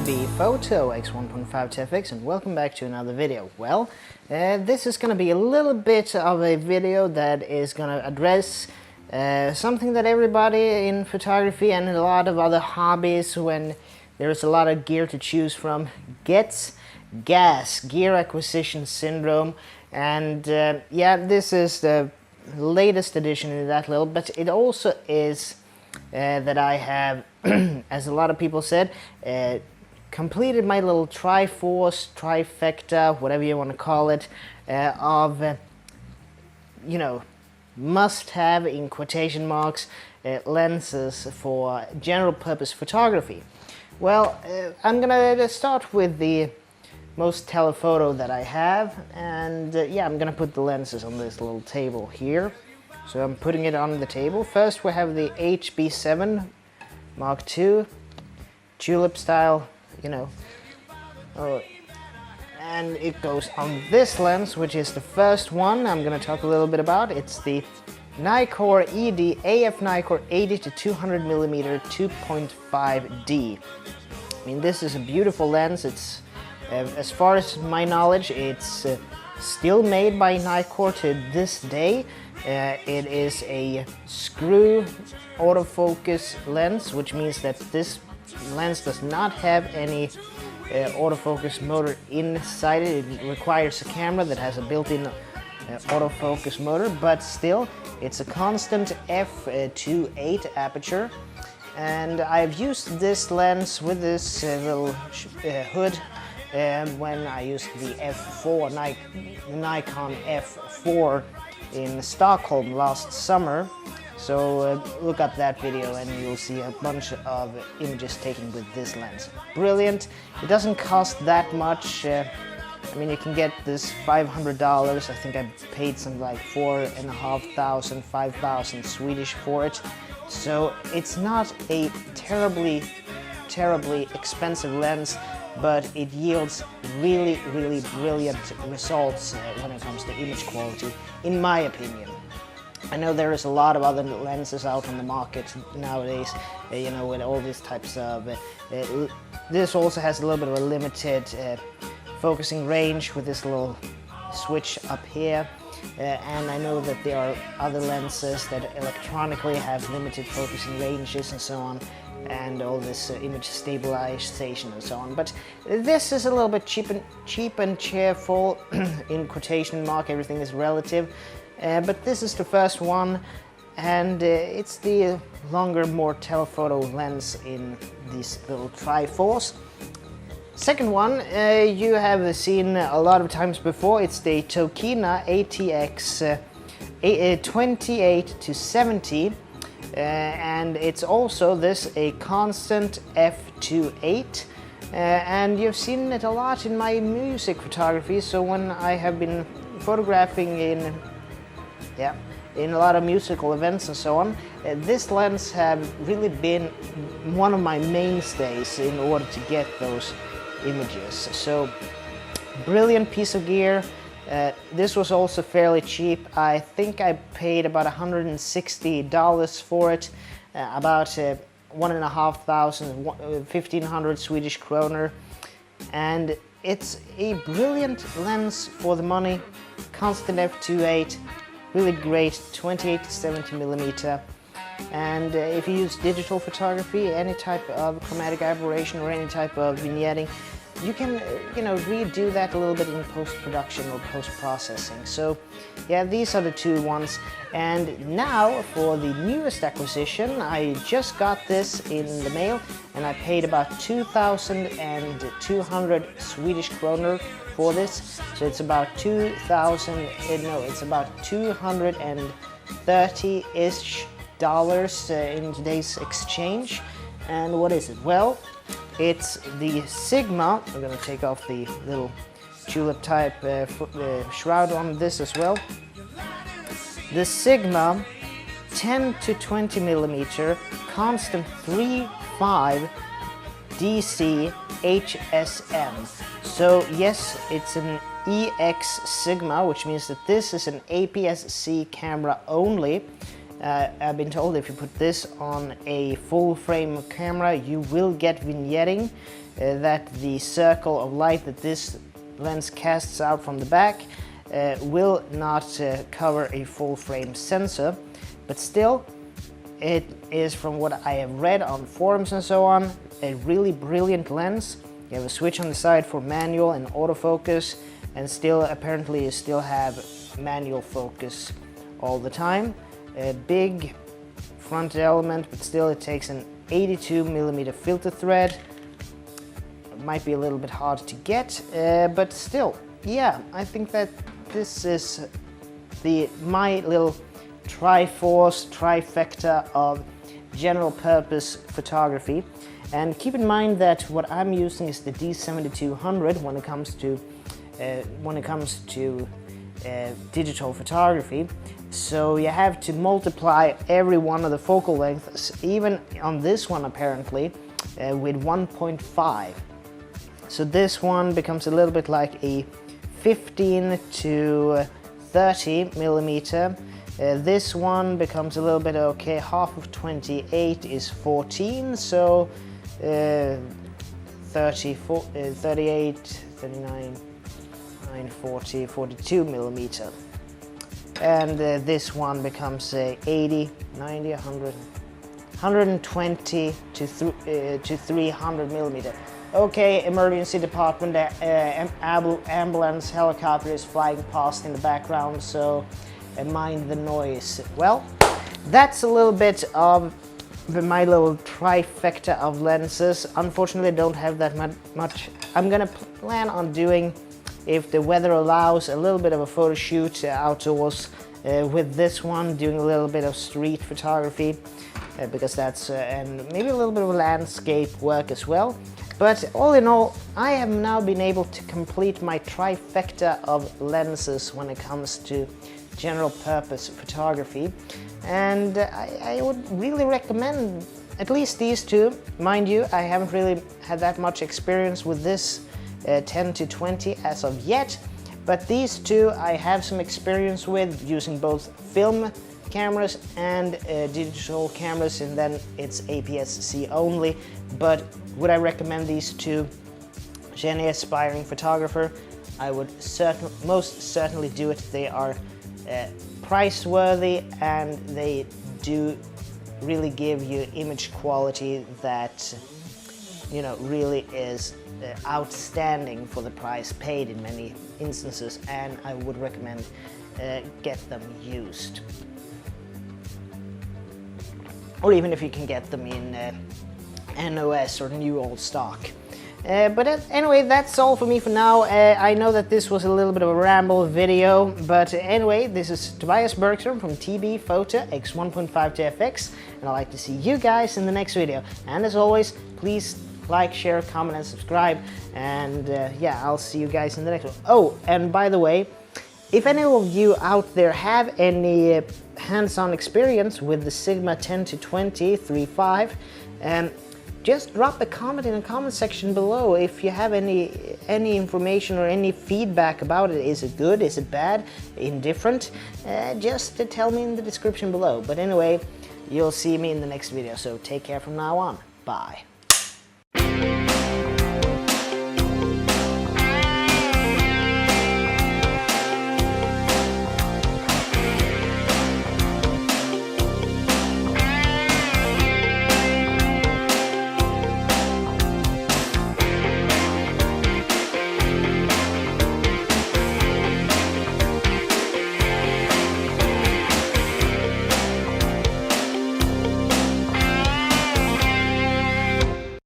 T.B.Photo X1.5 TFX, and welcome back to another video. Well, this is going to be a little bit of a video that is going to address something that everybody in photography and a lot of other hobbies, when there's a lot of gear to choose from, gets gear acquisition syndrome. And yeah, this is the latest edition in that little, but it also is that I have, as a lot of people said, completed my little trifecta, whatever you want to call it, of you know, must-have, in quotation marks, lenses for general purpose photography. Well, I'm gonna start with the most telephoto that I have, and yeah, I'm gonna put the lenses on this little table here. So I'm putting it on the table. First we have the HB7 Mark II, tulip style, you know, and it goes on this lens, which is the first one I'm gonna talk a little bit about. It's the Nikkor ED AF Nikkor 80 to 200 millimeter 2.5D. I mean, this is a beautiful lens. It's as far as my knowledge, it's still made by Nikkor to this day. It is a screw autofocus lens, which means that this lens does not have any autofocus motor inside it. It requires a camera that has a built-in autofocus motor, but still it's a constant f2.8 aperture. And I've used this lens with this little hood when I used the F4 Nikon F4 in Stockholm last summer. So look up that video and you'll see a bunch of images taken with this lens. Brilliant. It doesn't cost that much. I mean, you can get this $500. I think I paid something like 4,500, 5,000 Swedish for it. So it's not a terribly expensive lens, but it yields really brilliant results when it comes to image quality, in my opinion. I know there is a lot of other lenses out on the market nowadays, you know, with all these types of... this also has a little bit of a limited focusing range with this little switch up here. And I know that there are other lenses that electronically have limited focusing ranges and so on, and all this image stabilization and so on. But this is a little bit cheap and cheerful, in quotation mark, everything is relative. But this is the first one, and it's the longer, more telephoto lens in these little trifours. Second one, you have seen a lot of times before. It's the Tokina ATX 28 to 70, and it's also a constant f2.8, and you've seen it a lot in my music photography. So when I have been photographing in a lot of musical events and so on, this lens have really been one of my mainstays in order to get those images. So brilliant piece of gear. This was also fairly cheap. I think I paid about $160 for it, about 1,500, 1,500 Swedish kroner, and it's a brilliant lens for the money. Constant f2.8, really great, 28 to 70 millimeter. And if you use digital photography, any type of chromatic aberration or any type of vignetting, you can, you know, redo that a little bit in post-production or post-processing. So yeah, these are the two ones. And now for the newest acquisition, I just got this in the mail, and I paid about 2,200 Swedish kroner for this. So it's about 230-ish dollars in today's exchange. And what is it? Well, it's the Sigma. We're going to take off the little tulip type shroud on this as well. The Sigma 10 to 20 millimeter constant 3.5 DC HSM. So yes, it's an EX Sigma, which means that this is an APS-C camera only. I've been told if you put this on a full frame camera, you will get vignetting. that the circle of light that this lens casts out from the back will not cover a full frame sensor, but still it is, from what I have read on forums and so on, a really brilliant lens. You have a switch on the side for manual and autofocus, and still apparently you still have manual focus all the time. A big front element, but still it takes an 82mm filter thread. It might be a little bit hard to get, but still, yeah, I think that this is my little trifecta of general purpose photography. And keep in mind that what I'm using is the D7200 when it comes to digital photography. So you have to multiply every one of the focal lengths, even on this one apparently, with 1.5. So this one becomes a little bit like a 15 to 30mm. This one becomes a little bit okay, half of 28 is 14, so 34, 38, 39, 9, 40, 42mm. And this one becomes 80, 90, 100, 120 to 300mm. Okay, emergency department, ambulance helicopter is flying past in the background, so mind the noise. Well, that's a little bit of my little trifecta of lenses. Unfortunately, I don't have that much. I'm gonna plan on doing, if the weather allows, a little bit of a photo shoot outdoors with this one, doing a little bit of street photography, because that's, and maybe a little bit of landscape work as well. But all in all, I have now been able to complete my trifecta of lenses when it comes to general purpose photography, and I would really recommend at least these two. Mind you, I haven't really had that much experience with this 10 to 20 as of yet, but these two I have some experience with, using both film cameras and digital cameras, and then it's APS-C only. But would I recommend these two to any aspiring photographer? I would most certainly do it. They are price-worthy, and they do really give you image quality that, you know, really is outstanding for the price paid in many instances, and I would recommend get them used. Or even if you can get them in NOS or new old stock. But anyway, that's all for me for now. I know that this was a little bit of a ramble video, but anyway, this is Tobias Bergström from T.B.Photo X1.5 and I'd like to see you guys in the next video. And as always, please like, share, comment, and subscribe. And yeah, I'll see you guys in the next one. Oh, and by the way, if any of you out there have any hands-on experience with the Sigma 10 to 20 3.5, just drop a comment in the comment section below if you have any information or any feedback about it. Is it good? Is it bad? Indifferent? Just tell me in the description below. But anyway, you'll see me in the next video, so take care from now on. Bye.